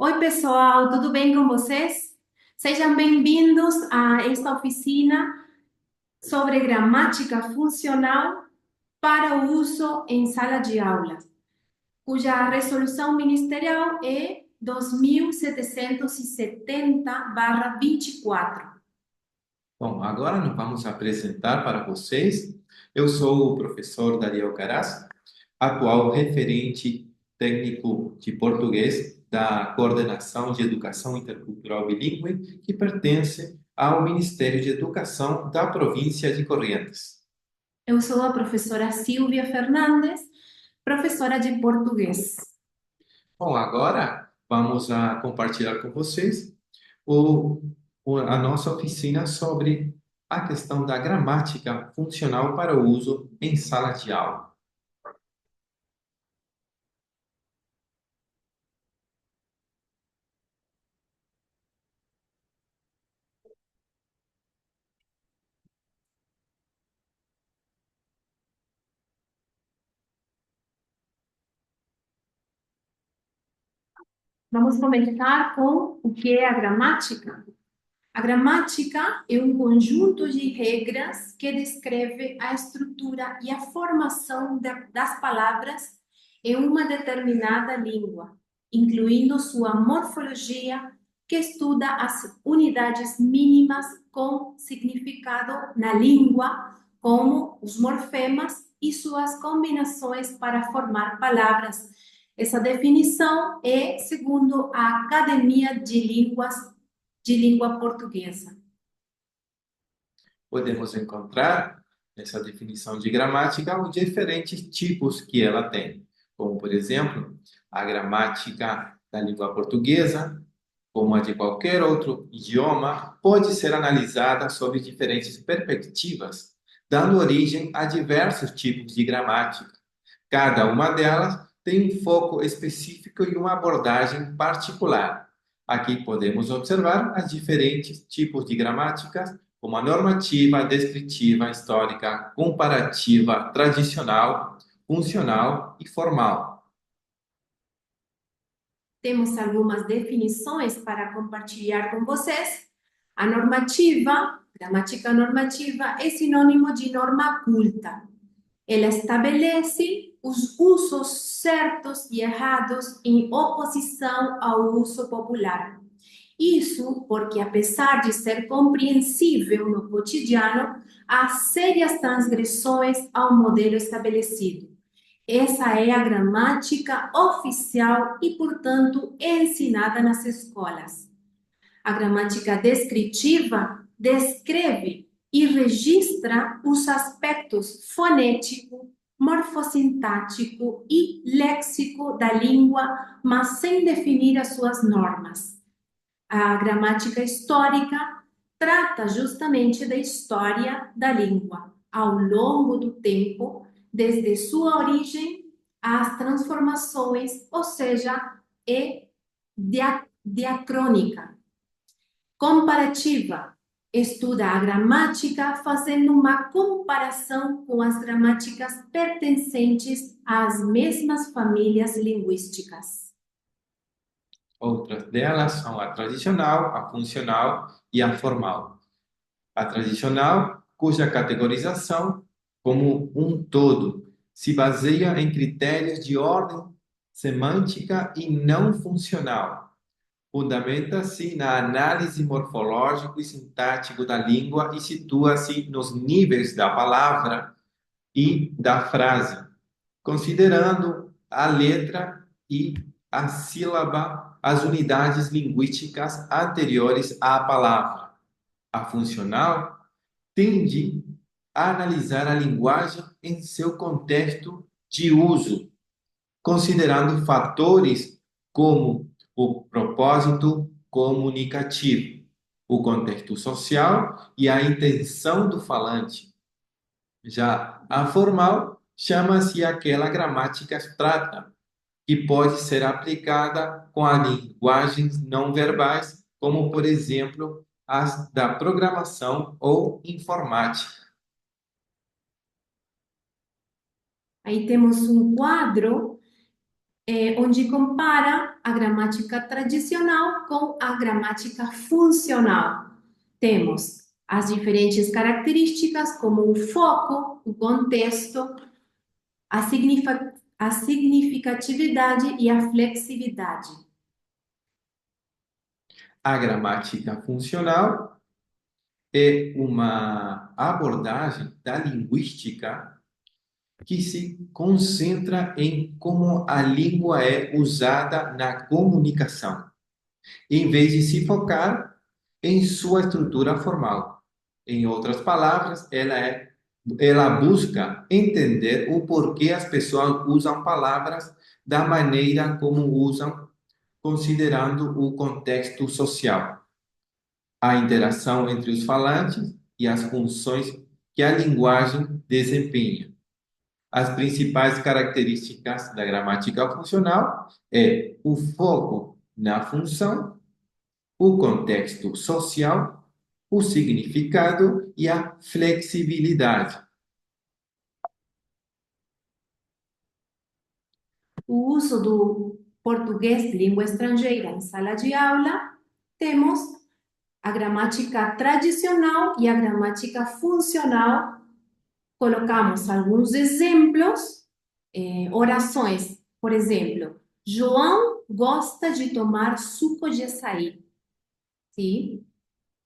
Oi, pessoal, tudo bem com vocês? Sejam bem-vindos a esta oficina sobre gramática funcional para o uso em sala de aula, cuja resolução ministerial é 2770/24. Bom, agora nós vamos apresentar para vocês. Eu sou o professor Daniel Caraz, atual referente técnico de português da Coordenação de Educação Intercultural Bilíngue, que pertence ao Ministério de Educação da província de Corrientes. Eu sou a professora Silvia Fernandes, professora de português. Bom, agora vamos a compartilhar com vocês o, a nossa oficina sobre a questão da gramática funcional para o uso em sala de aula. Vamos começar com o que é a gramática. A gramática é um conjunto de regras que descreve a estrutura e a formação das palavras em uma determinada língua, incluindo sua morfologia, que estuda as unidades mínimas com significado na língua, como os morfemas e suas combinações para formar palavras. Essa definição é segundo a Academia de Língua Portuguesa. Podemos encontrar nessa definição de gramática os diferentes tipos que ela tem, como, por exemplo, a gramática da língua portuguesa, como a de qualquer outro idioma, pode ser analisada sob diferentes perspectivas, dando origem a diversos tipos de gramática. Cada uma delas tem um foco específico e uma abordagem particular. Aqui podemos observar os diferentes tipos de gramáticas, como a normativa, descritiva, histórica, comparativa, tradicional, funcional e formal. Temos algumas definições para compartilhar com vocês. A normativa, gramática normativa, é sinônimo de norma culta. Ela estabelece os usos certos e errados em oposição ao uso popular. Isso porque, apesar de ser compreensível no cotidiano, há sérias transgressões ao modelo estabelecido. Essa é a gramática oficial e, portanto, é ensinada nas escolas. A gramática descritiva descreve e registra os aspectos fonético, morfossintático e léxico da língua, mas sem definir as suas normas. A gramática histórica trata justamente da história da língua, ao longo do tempo, desde sua origem às transformações, ou seja, é diacrônica. Comparativa estuda a gramática fazendo uma comparação com as gramáticas pertencentes às mesmas famílias linguísticas. Outras delas são a tradicional, a funcional e a formal. A tradicional, cuja categorização, como um todo, se baseia em critérios de ordem semântica e não funcional. Fundamenta-se na análise morfológico e sintático da língua e situa-se nos níveis da palavra e da frase, considerando a letra e a sílaba as unidades linguísticas anteriores à palavra. A funcional tende a analisar a linguagem em seu contexto de uso, considerando fatores como o propósito comunicativo, o contexto social e a intenção do falante. Já a formal chama-se aquela gramática abstrata, que pode ser aplicada com as linguagens não verbais, como, por exemplo, as da programação ou informática. Aí temos um quadro onde compara a gramática tradicional com a gramática funcional. Temos as diferentes características, como o foco, o contexto, a significatividade e a flexibilidade. A gramática funcional é uma abordagem da linguística que se concentra em como a língua é usada na comunicação, em vez de se focar em sua estrutura formal. Em outras palavras, ela busca entender o porquê as pessoas usam palavras da maneira como usam, considerando o contexto social, a interação entre os falantes e as funções que a linguagem desempenha. As principais características da gramática funcional é o foco na função, o contexto social, o significado e a flexibilidade. O uso do português língua estrangeira em sala de aula, temos a gramática tradicional e a gramática funcional. Colocamos alguns exemplos, orações. Por exemplo, João gosta de tomar suco de açaí. Sim?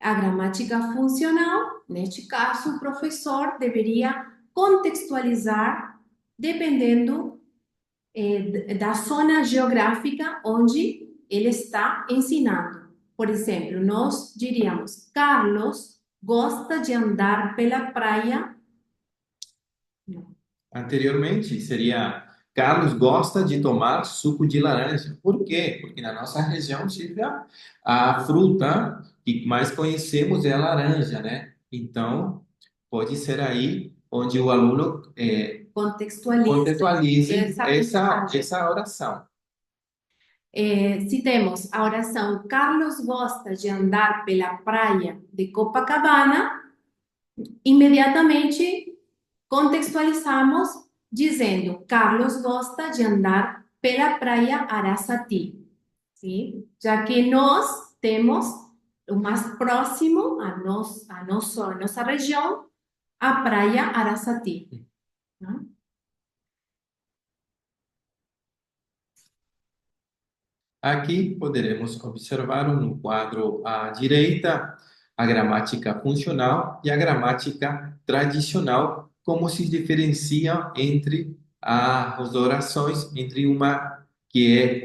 A gramática funcional, neste caso, o professor deveria contextualizar dependendo da zona geográfica onde ele está ensinando. Por exemplo, nós diríamos: Carlos gosta de andar pela praia. Anteriormente, seria Carlos gosta de tomar suco de laranja. Por quê? Porque na nossa região, tive a fruta que mais conhecemos é a laranja, né? Então, pode ser aí onde o aluno contextualize essa oração. Se temos a oração Carlos gosta de andar pela praia de Copacabana, imediatamente contextualizamos dizendo Carlos gosta de andar pela praia Araçati, sim? Já que nós temos o mais próximo a nossa região, a praia Araçati. Né? Aqui poderemos observar no quadro à direita a gramática funcional e a gramática tradicional, como se diferenciam entre as orações, entre uma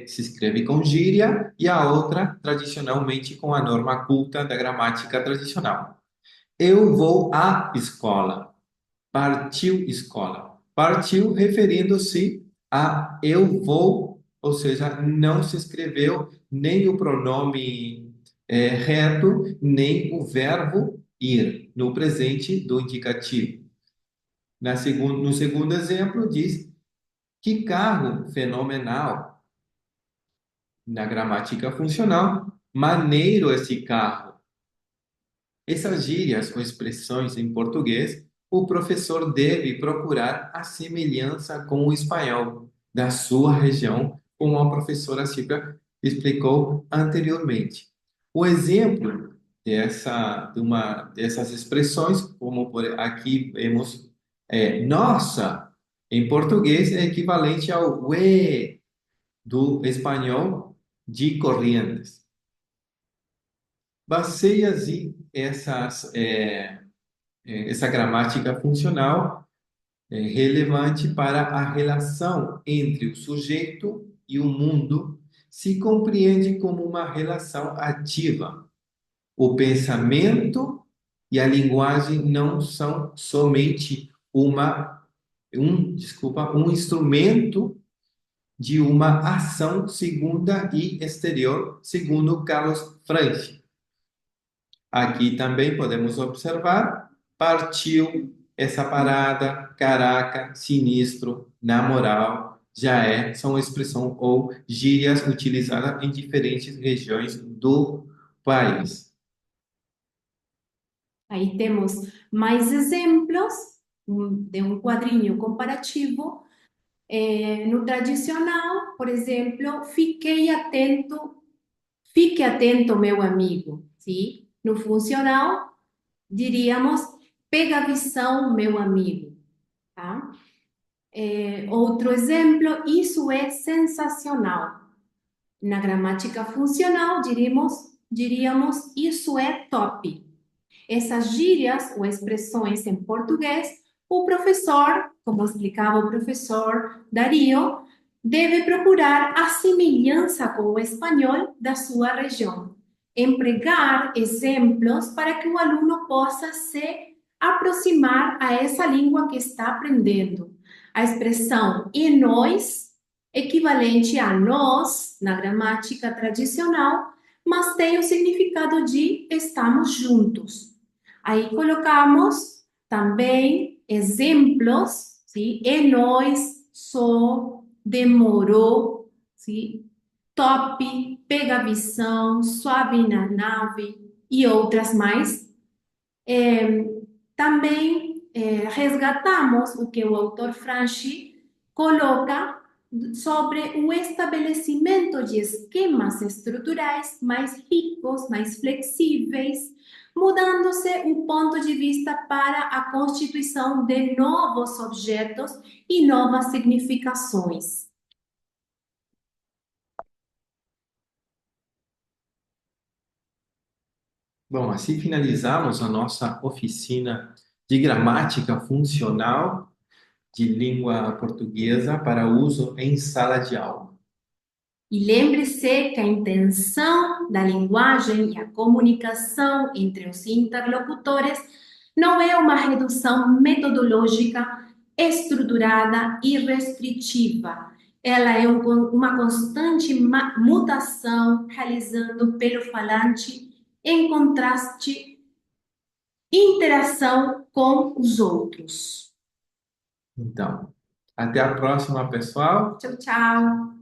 se escreve com gíria e a outra tradicionalmente com a norma culta da gramática tradicional. Eu vou à escola. Partiu escola. Partiu referindo-se a eu vou, ou seja, não se escreveu nem o pronome reto, nem o verbo ir no presente do indicativo. No segundo exemplo, diz que carro fenomenal. Na gramática funcional, maneiro esse carro. Essas gírias ou expressões em português, o professor deve procurar a semelhança com o espanhol da sua região, como a professora Silvia explicou anteriormente. O exemplo dessas expressões, como aqui vemos, nossa, em português é equivalente ao ué do espanhol de Corrientes. Baseia-se essa gramática funcional relevante para a relação entre o sujeito e o mundo se compreende como uma relação ativa. O pensamento e a linguagem não são somente um instrumento de uma ação segunda e exterior, segundo Carlos Franchi. Aqui também podemos observar, partiu essa parada, caraca, sinistro, na moral, já é, são expressão ou gírias utilizadas em diferentes regiões do país. Aí temos mais exemplos de um quadrinho comparativo No tradicional, por exemplo, fique atento, meu amigo, sim? No funcional, diríamos, pega a visão, meu amigo, tá? Outro exemplo, isso é sensacional. Na gramática funcional, diríamos, isso é top. Essas gírias ou expressões em português, o professor, como explicava o professor Dario, deve procurar a semelhança com o espanhol da sua região. Empregar exemplos para que o aluno possa se aproximar a essa língua que está aprendendo. A expressão e nós, equivalente a nós na gramática tradicional, mas tem o significado de estamos juntos. Aí colocamos também exemplos, ¿sí? E nós, só, demorou, ¿sí? Top, pega visão, suave na nave e outras mais. Também resgatamos o que o autor Franchi coloca sobre o estabelecimento de esquemas estruturais mais ricos, mais flexíveis, mudando-se o ponto de vista para a constituição de novos objetos e novas significações. Bom, assim finalizamos a nossa oficina de gramática funcional de língua portuguesa para uso em sala de aula. E lembre-se que a intenção da linguagem e a comunicação entre os interlocutores não é uma redução metodológica estruturada e restritiva. Ela é uma constante mutação realizando pelo falante em contraste, interação com os outros. Então, até a próxima, pessoal. Tchau, tchau.